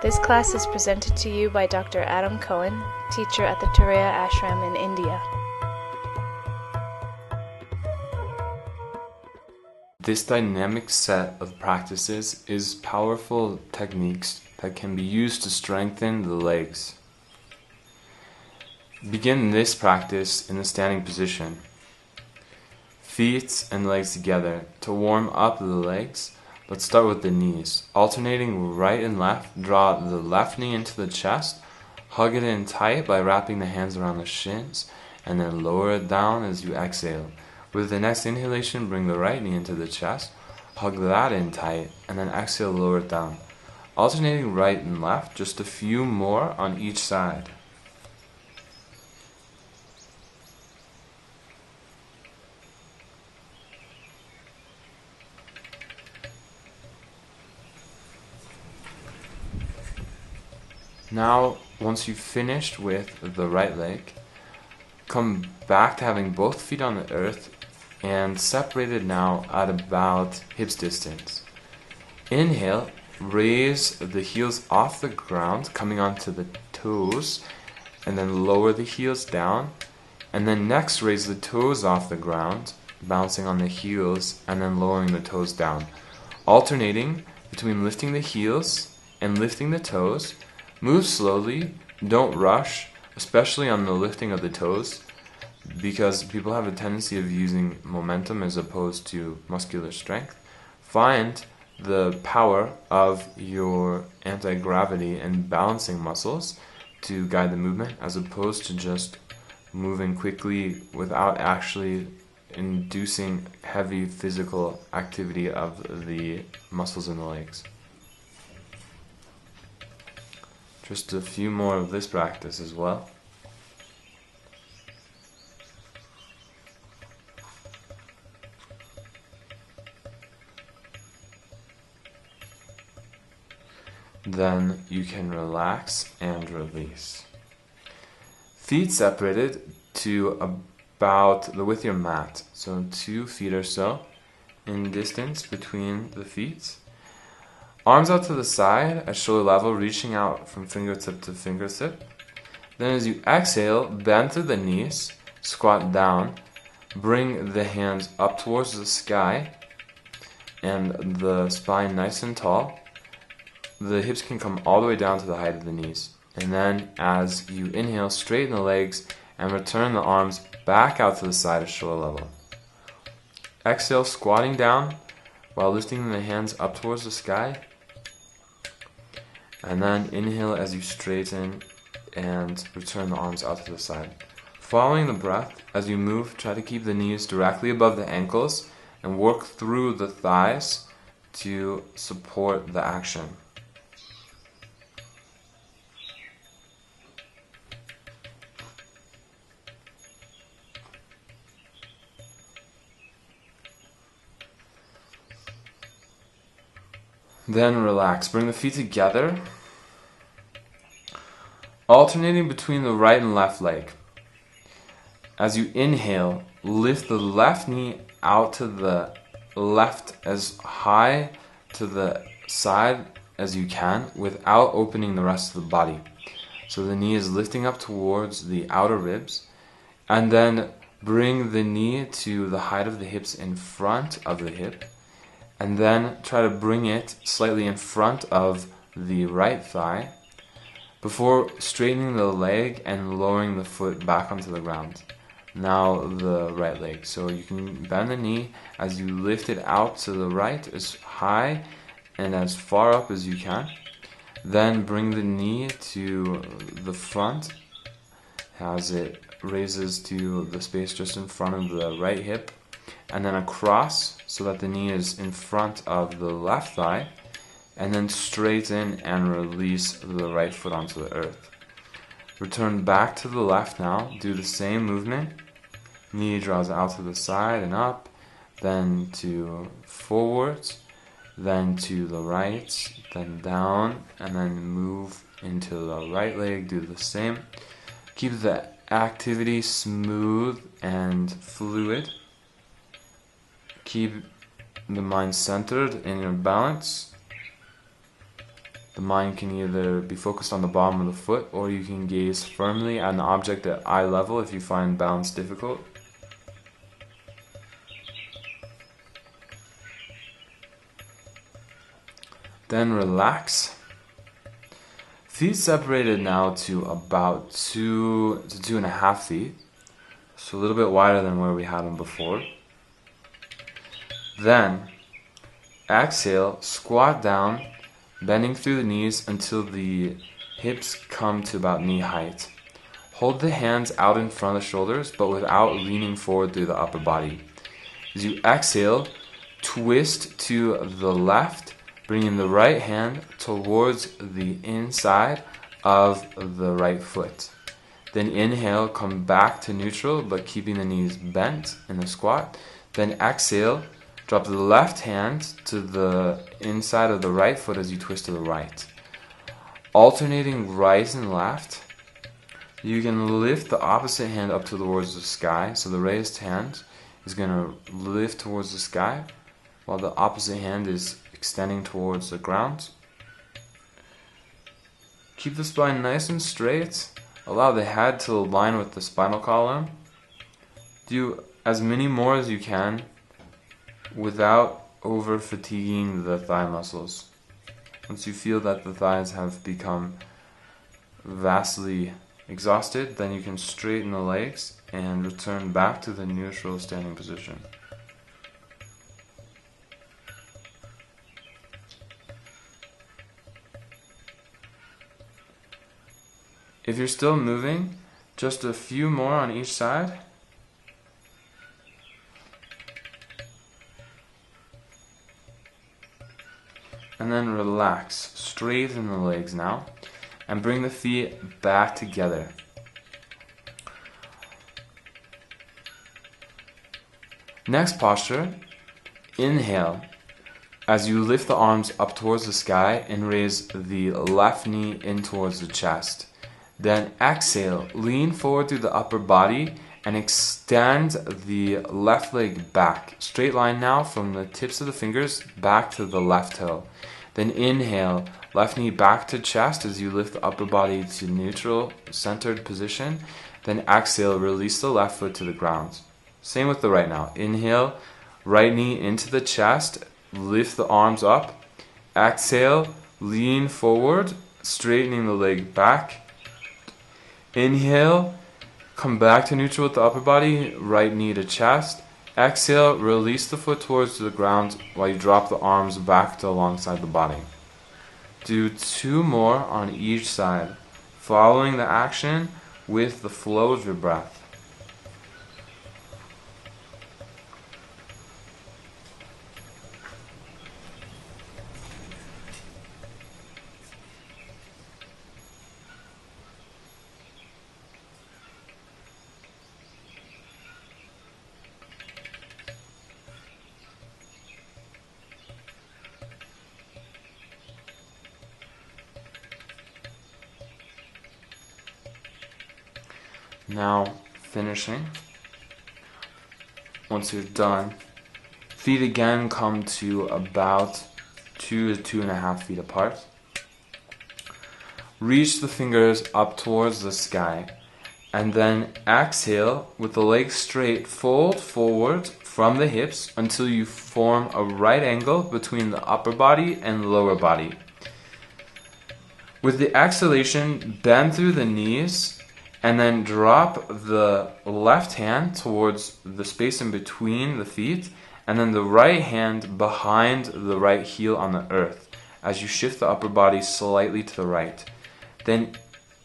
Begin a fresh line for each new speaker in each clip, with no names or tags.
This class is presented to you by Dr. Adam Cohen, teacher at the Tureya Ashram in India.
This dynamic set of practices is powerful techniques that can be used to strengthen the legs. Begin this practice in the standing position. Feet and legs together. To warm up the legs, let's start with the knees. Alternating right and left, draw the left knee into the chest, hug it in tight by wrapping the hands around the shins, and then lower it down as you exhale. With the next inhalation, bring the right knee into the chest, hug that in tight, and then exhale, lower it down. Alternating right and left, just a few more on each side. Now, once you've finished with the right leg, come back to having both feet on the earth and separated now at about hips distance. Inhale, raise the heels off the ground, coming onto the toes, and then lower the heels down. And then next, raise the toes off the ground, bouncing on the heels, and then lowering the toes down. Alternating between lifting the heels and lifting the toes. Move slowly, don't rush, especially on the lifting of the toes, because people have a tendency of using momentum as opposed to muscular strength. Find the power of your anti-gravity and balancing muscles to guide the movement, as opposed to just moving quickly without actually inducing heavy physical activity of the muscles in the legs. Just a few more of this practice as well. Then you can relax and release. Feet separated to about the width of your mat, so 2 feet or so in distance between the feet. Arms out to the side at shoulder level, reaching out from fingertip to fingertip. Then as you exhale, bend through the knees, squat down, bring the hands up towards the sky and the spine nice and tall. The hips can come all the way down to the height of the knees. And then as you inhale, straighten the legs and return the arms back out to the side at shoulder level. Exhale, squatting down while lifting the hands up towards the sky. And then inhale as you straighten and return the arms out to the side. Following the breath, as you move, try to keep the knees directly above the ankles and work through the thighs to support the action. Then relax. Bring the feet together, alternating between the right and left leg. As you inhale, lift the left knee out to the left as high to the side as you can without opening the rest of the body. So the knee is lifting up towards the outer ribs, and then bring the knee to the height of the hips in front of the hip. And then try to bring it slightly in front of the right thigh before straightening the leg and lowering the foot back onto the ground. Now the right leg. So you can bend the knee as you lift it out to the right as high and as far up as you can. Then bring the knee to the front as it raises to the space just in front of the right hip. And then across so that the knee is in front of the left thigh, and then straighten and release the right foot onto the earth. Return back to the left now, do the same movement. Knee draws out to the side and up, then to forwards, then to the right, then down, and then move into the right leg, do the same. Keep the activity smooth and fluid. Keep the mind centered in your balance. The mind can either be focused on the bottom of the foot, or you can gaze firmly at an object at eye level if you find balance difficult. Then relax. Feet separated now to about 2 to 2.5 feet. So a little bit wider than where we had them before. Then exhale, squat down, bending through the knees until the hips come to about knee height. Hold the hands out in front of the shoulders, but without leaning forward through the upper body. As you exhale, twist to the left, bringing the right hand towards the inside of the right foot. Then inhale, come back to neutral, but keeping the knees bent in the squat. Then exhale, drop the left hand to the inside of the right foot as you twist to the right. Alternating right and left, you can lift the opposite hand up towards the sky. So the raised hand is going to lift towards the sky, while the opposite hand is extending towards the ground. Keep the spine nice and straight. Allow the head to align with the spinal column. Do as many more as you can without over fatiguing the thigh muscles. Once you feel that the thighs have become vastly exhausted, then you can straighten the legs and return back to the neutral standing position. If you're still moving, just a few more on each side. And then relax, straighten the legs now, and bring the feet back together. Next posture, inhale as you lift the arms up towards the sky and raise the left knee in towards the chest. Then exhale, lean forward through the upper body and extend the left leg back. Straight line now from the tips of the fingers back to the left toe. Then inhale, left knee back to chest as you lift the upper body to neutral, centered position. Then exhale, release the left foot to the ground. Same with the right now. Inhale, right knee into the chest, lift the arms up. Exhale, lean forward, straightening the leg back. Inhale, come back to neutral with the upper body, right knee to chest. Exhale, release the foot towards the ground while you drop the arms back to alongside the body. Do 2 more on each side, following the action with the flow of your breath. Now, finishing. Once you're done, feet again come to about 2 to 2.5 feet apart. Reach the fingers up towards the sky, and then exhale with the legs straight, fold forward from the hips until you form a right angle between the upper body and lower body. With the exhalation, bend through the knees, and then drop the left hand towards the space in between the feet, and then the right hand behind the right heel on the earth as you shift the upper body slightly to the right. Then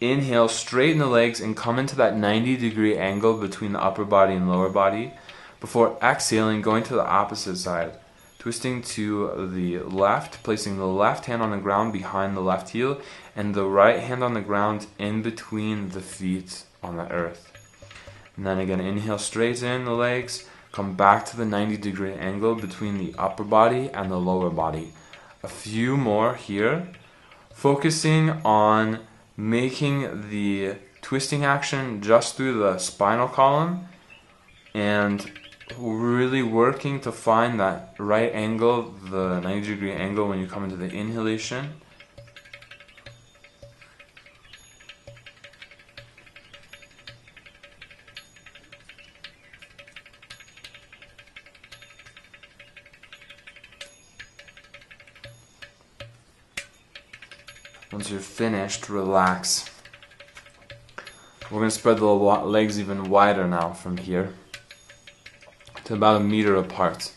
inhale, straighten the legs and come into that 90-degree angle between the upper body and lower body before exhaling, going to the opposite side. Twisting to the left, placing the left hand on the ground behind the left heel and the right hand on the ground in between the feet on the earth. And then again, inhale, straighten the legs, come back to the 90-degree angle between the upper body and the lower body. A few more here, focusing on making the twisting action just through the spinal column and really working to find that right angle, the 90-degree angle when you come into the inhalation. Once you're finished, relax. We're going to spread the legs even wider now from here to about 1 meter apart.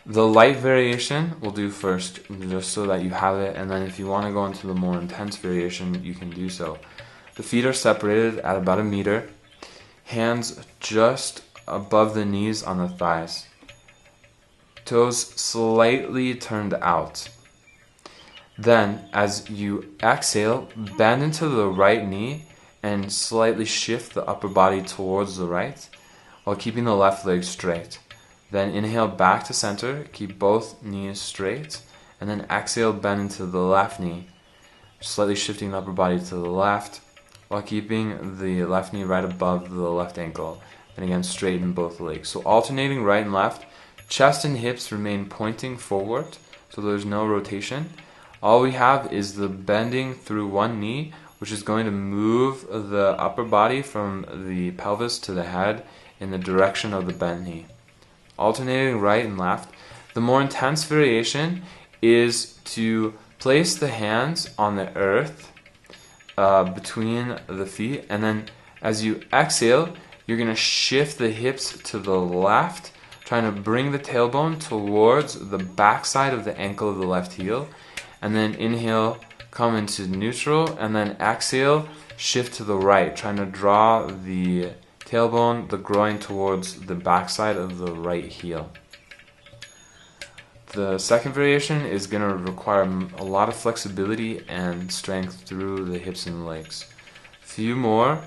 The light variation we'll do first, just so that you have it, and then if you want to go into the more intense variation, you can do so. The feet are separated at about 1 meter, hands just above the knees on the thighs, toes slightly turned out. Then, as you exhale, bend into the right knee and slightly shift the upper body towards the right, while keeping the left leg straight. Then inhale back to center, keep both knees straight, and then exhale, bend into the left knee, slightly shifting the upper body to the left, while keeping the left knee right above the left ankle. And again, straighten both legs. So alternating right and left, chest and hips remain pointing forward, so there's no rotation. All we have is the bending through one knee, which is going to move the upper body from the pelvis to the head in the direction of the bent knee. Alternating right and left. The more intense variation is to place the hands on the earth between the feet, and then as you exhale, you're going to shift the hips to the left, trying to bring the tailbone towards the backside of the ankle of the left heel, and then inhale, come into neutral, and then exhale, shift to the right, trying to draw the tailbone, the groin towards the backside of the right heel. The second variation is going to require a lot of flexibility and strength through the hips and legs. A few more,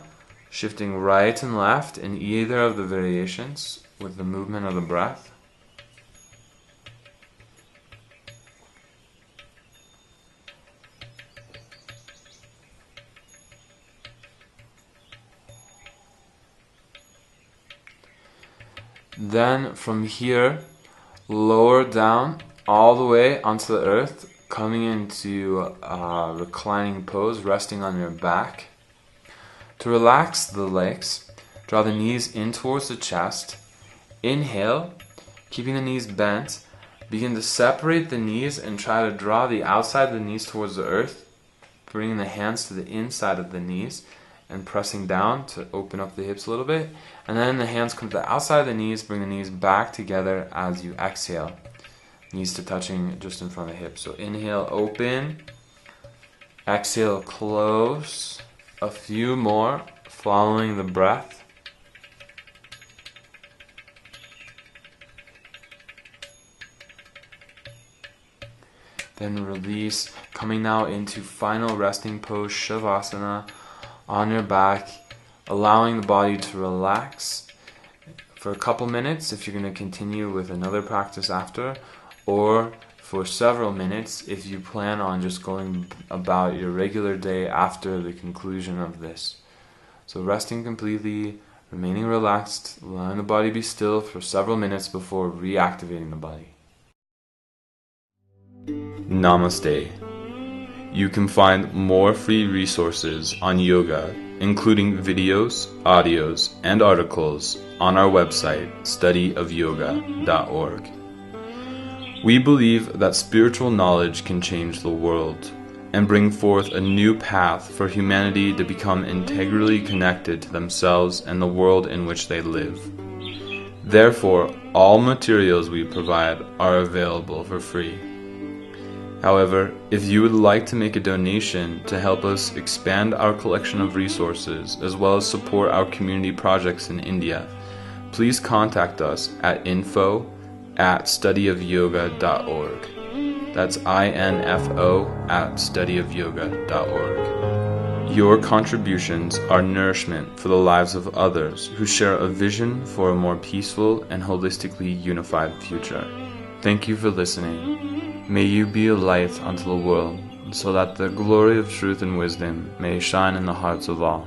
shifting right and left in either of the variations with the movement of the breath. Then from here, lower down all the way onto the earth, coming into a reclining pose, resting on your back. To relax the legs, draw the knees in towards the chest. Inhale, keeping the knees bent. Begin to separate the knees and try to draw the outside of the knees towards the earth, bringing the hands to the inside of the knees and pressing down to open up the hips a little bit. And then the hands come to the outside of the knees, bring the knees back together as you exhale. Knees to touching just in front of the hips. So inhale, open. Exhale, close. A few more, following the breath. Then release, coming now into final resting pose, Shavasana, on your back, allowing the body to relax for a couple minutes if you're going to continue with another practice after, or for several minutes if you plan on just going about your regular day after the conclusion of this. So resting completely, remaining relaxed, allowing the body be still for several minutes before reactivating the body. Namaste. You can find more free resources on yoga, including videos, audios, and articles on our website, studyofyoga.org. We believe that spiritual knowledge can change the world and bring forth a new path for humanity to become integrally connected to themselves and the world in which they live. Therefore, all materials we provide are available for free. However, if you would like to make a donation to help us expand our collection of resources as well as support our community projects in India, please contact us at info@studyofyoga.org. That's info@studyofyoga.org. Your contributions are nourishment for the lives of others who share a vision for a more peaceful and holistically unified future. Thank you for listening. May you be a light unto the world, so that the glory of truth and wisdom may shine in the hearts of all.